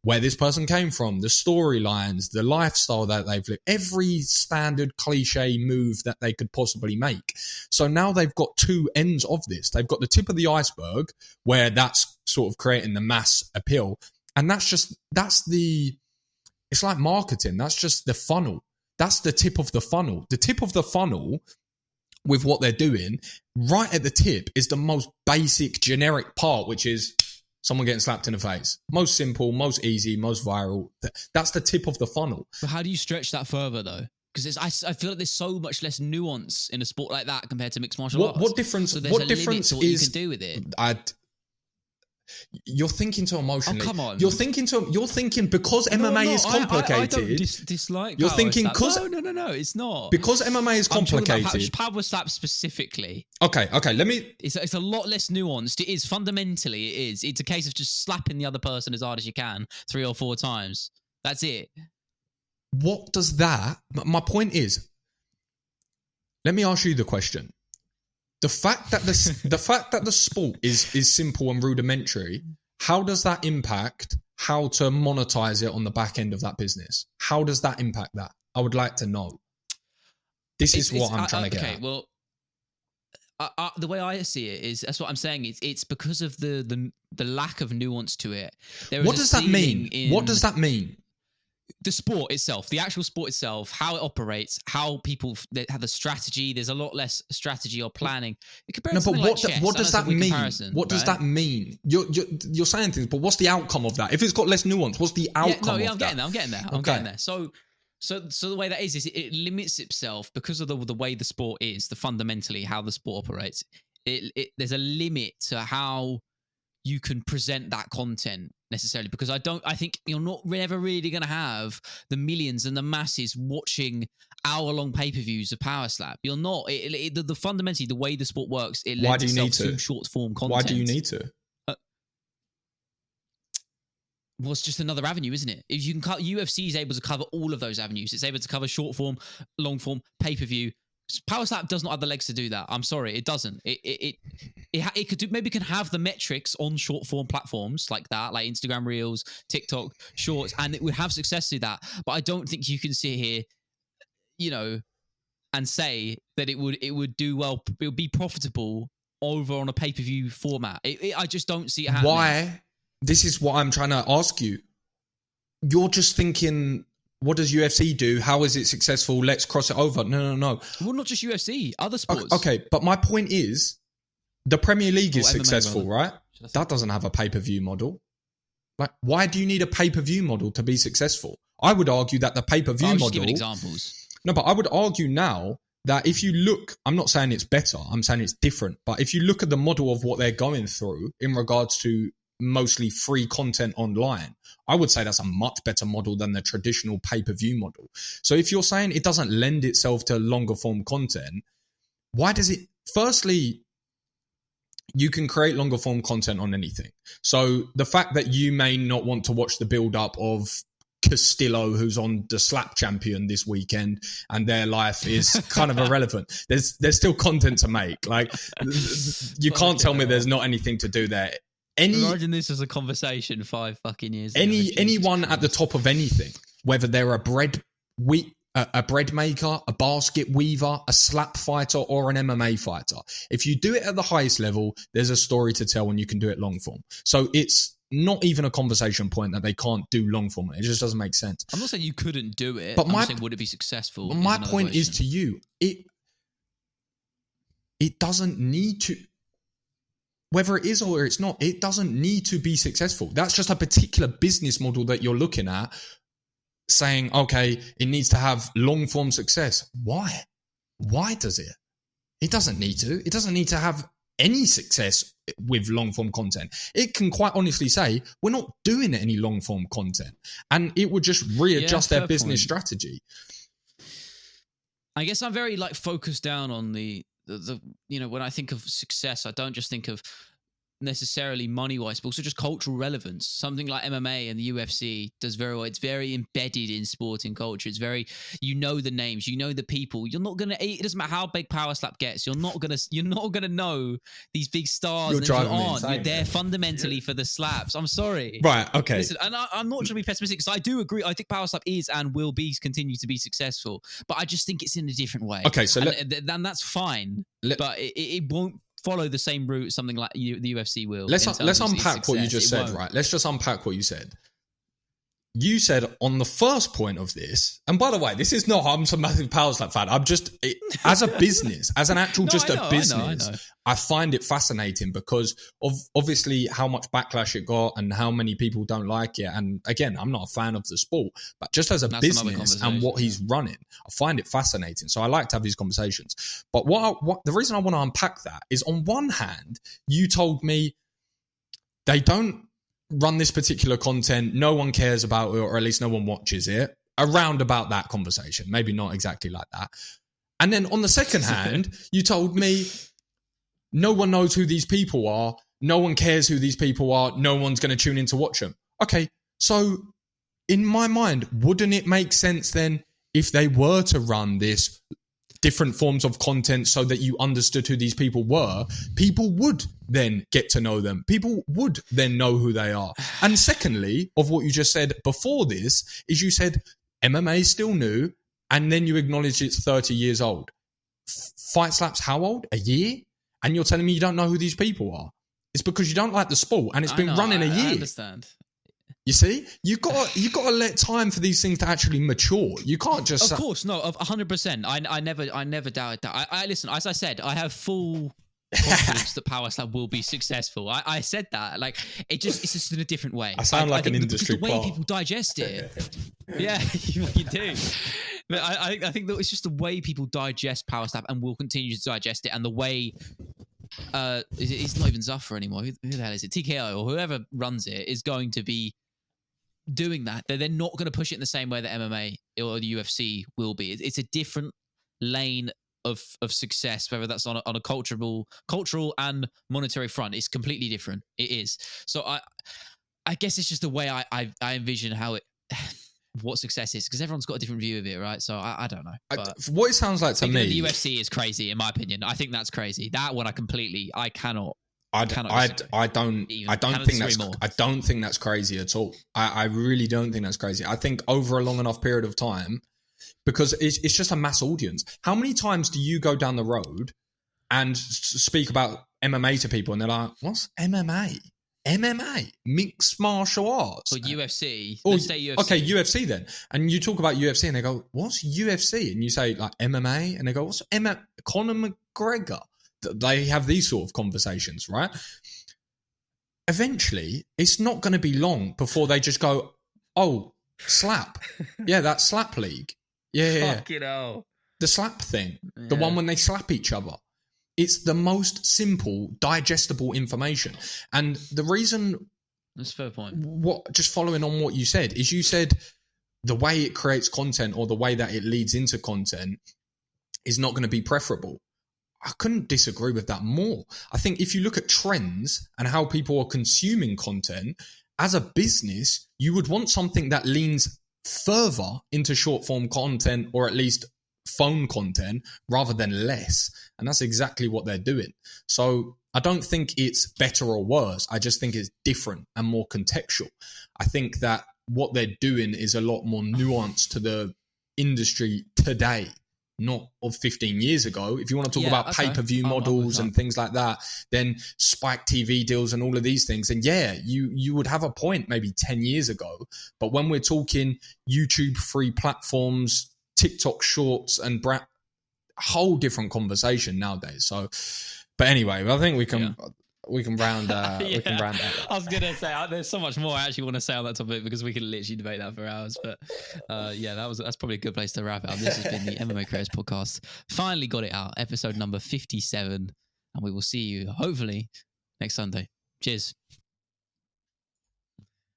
where this person came from, the storylines, the lifestyle that they've lived, every standard cliche move that they could possibly make. So now they've got two ends of this. They've got the tip of the iceberg where that's sort of creating the mass appeal. And it's like marketing. That's just the funnel. That's the tip of the funnel. The tip of the funnel with what they're doing, right at the tip is the most basic, generic part, which is someone getting slapped in the face. Most simple, most easy, most viral. That's the tip of the funnel. But how do you stretch that further, though? Because I feel like there's so much less nuance in a sport like that compared to mixed martial arts. What difference? So there's what a difference limit to what is you can do with it? You're thinking too emotionally. Oh, come on. You're thinking because MMA is complicated. I don't dislike. You're thinking because no, it's not because MMA is complicated. PowerSlap specifically. Okay. Let me. It's a lot less nuanced. It is fundamentally. It is. It's a case of just slapping the other person as hard as you can 3 or 4 times. That's it. What does that? My point is. Let me ask you the question. The fact that the sport is simple and rudimentary, how does that impact how to monetize it on the back end of that business? How does that impact that? I would like to know. This is what I'm trying to get at. Okay, well, the way I see it is, that's what I'm saying. It's because of the lack of nuance to it. What does that mean? What does that mean? The sport itself, the actual sport itself, how it operates, how people have the strategy. There's a lot less strategy or planning. No, but what does that mean? What does that mean? You're saying things, but what's the outcome of that? If it's got less nuance, what's the outcome of that? I'm getting there. So the way that is it limits itself because of the way the sport is, fundamentally how the sport operates. There's a limit to how you can present that content necessarily, because I think you're never really going to have the millions and the masses watching hour-long pay-per-views of PowerSlap. You're not. Fundamentally, the way the sport works, it lends itself to short-form content. Why do you need to? Well, it's just another avenue, isn't it? If you can UFC is able to cover all of those avenues. It's able to cover short-form, long-form, pay-per-view. PowerSlap does not have the legs to do that. I'm sorry, it doesn't. It could do, maybe can have the metrics on short form platforms like that, like Instagram Reels, TikTok Shorts, and it would have success to that. But I don't think you can sit here, and say that it would do well. It would be profitable over on a pay per view format. I just don't see it happening. Why? This is what I'm trying to ask you. You're just thinking, what does UFC do? How is it successful? Let's cross it over. No. Well, not just UFC, other sports. Okay, but my point is, the Premier League is MMA, successful, right? That doesn't have a pay-per-view model. Like, why do you need a pay-per-view model to be successful? I would argue that the pay-per-view model... Just giving examples. No, but I would argue now that if you look... I'm not saying it's better. I'm saying it's different. But if you look at the model of what they're going through in regards to mostly free content online, I would say that's a much better model than the traditional pay-per-view model. So if you're saying it doesn't lend itself to longer form content, why does it... Firstly, you can create longer form content on anything. So the fact that you may not want to watch the build-up of Castillo, who's on the Slap Champion this weekend, and their life is kind of irrelevant. There's still content to make. Like, you can't tell me there's not anything to do there. Imagine this as a conversation 5 fucking years ago. Anyone at the top of anything, whether they're a bread maker, a basket weaver, a slap fighter, or an MMA fighter, if you do it at the highest level, there's a story to tell and you can do it long form. So it's not even a conversation point that they can't do long form. It just doesn't make sense. I'm not saying you couldn't do it. But I'm saying would it be successful? But my point is to you, it doesn't need to... Whether it is or it's not, it doesn't need to be successful. That's just a particular business model that you're looking at, saying, okay, it needs to have long-form success. Why? Why does it? It doesn't need to. It doesn't need to have any success with long-form content. It can quite honestly say, we're not doing any long-form content. And it would just readjust their business strategy. I guess I'm very focused down on the when I think of success, I don't just think of necessarily money-wise, but also just cultural relevance. Something like MMA and the UFC does very well. It's very embedded in sporting culture. It's very, you know the names, you know the people. You're not gonna. It doesn't matter how big PowerSlap gets. You're not gonna know these big stars. You're driving me You're insane, there fundamentally for the slaps. I'm sorry. Right. Okay. Listen, and I'm not trying to be pessimistic because I do agree. I think PowerSlap is and will be continue to be successful, but I just think it's in a different way. Okay. So and that's fine, but it won't follow the same route something like the UFC will. Let's unpack what you just said, right? Let's just unpack what you said. You said on the first point of this, and by the way, this is not, I'm some massive PowerSlap fan. I'm just, as a business, as an actual business, I find it fascinating because of obviously how much backlash it got and how many people don't like it. And again, I'm not a fan of the sport, but just as a business and what he's running, I find it fascinating. So I like to have these conversations. But what the reason I want to unpack that is, on one hand, you told me they don't run this particular content, no one cares about it, or at least no one watches it, around about that conversation. Maybe not exactly like that. And then on the second hand, you told me no one knows who these people are, no one cares who these people are, no one's going to tune in to watch them. Okay, so in my mind, wouldn't it make sense then if they were to run this different forms of content so that you understood who these people were, people would then get to know them. People would then know who they are. And secondly, of what you just said before this, is you said MMA is still new, and then you acknowledge it's 30 years old. Fight Slap's how old? A year? And you're telling me you don't know who these people are? It's because you don't like the sport, and it's been running a year. I understand. You see, you got to let time for these things to actually mature. You can't just. Of course, no, 100%. I never doubted that. I listen. As I said, I have full confidence that PowerSlap will be successsul. I said that. Like it's just in a different way. I sound like an industry the way people digest it. Yeah, you do. But I think that it's just the way people digest PowerSlap and will continue to digest it, and the way. It's not even Zuffer anymore. Who the hell is it? TKO or whoever runs it is going to be doing that. They're not going to push it in the same way that MMA or the UFC will be. It's a different lane of success, whether that's on a cultural and monetary front. It's completely different. It is. So I guess it's just the way I envision how it what success is, because everyone's got a different view of it, right? So I don't know. But what it sounds like to me, the UFC is crazy in my opinion. I think that's crazy. That one I cannot. I don't think that's crazy at all. I really don't think that's crazy. I think over a long enough period of time, because it's just a mass audience. How many times do you go down the road and speak about MMA to people and they're like, what's MMA? MMA, mixed martial arts. Or UFC. Let's say UFC. Okay, UFC then. And you talk about UFC and they go, what's UFC? And you say like MMA and they go, what's Conor McGregor? They have these sort of conversations, right? Eventually, it's not going to be long before they just go, oh, slap. Yeah, that's slap league. Yeah. Fuck it all. The slap thing. Yeah. The one when they slap each other. It's the most simple, digestible information. And the reason... That's a fair point. Just following on what you said, is you said the way it creates content or the way that it leads into content is not going to be preferable. I couldn't disagree with that more. I think if you look at trends and how people are consuming content, as a business, you would want something that leans further into short form content, or at least phone content, rather than less. And that's exactly what they're doing. So I don't think it's better or worse. I just think it's different and more contextual. I think that what they're doing is a lot more nuanced to the industry today, not of 15 years ago. If you want to talk about pay-per-view models and things like that, then Spike TV deals and all of these things. And yeah, you would have a point maybe 10 years ago. But when we're talking YouTube free platforms, TikTok shorts, and a whole different conversation nowadays. So, but anyway, I think we can round we can round out. I was gonna say there's so much more I actually want to say on that topic, because we can literally debate that for hours. But that's probably a good place to wrap it up. This has been the MMA Creators Podcast. Finally got it out, episode number 57, and we will see you hopefully next Sunday. Cheers.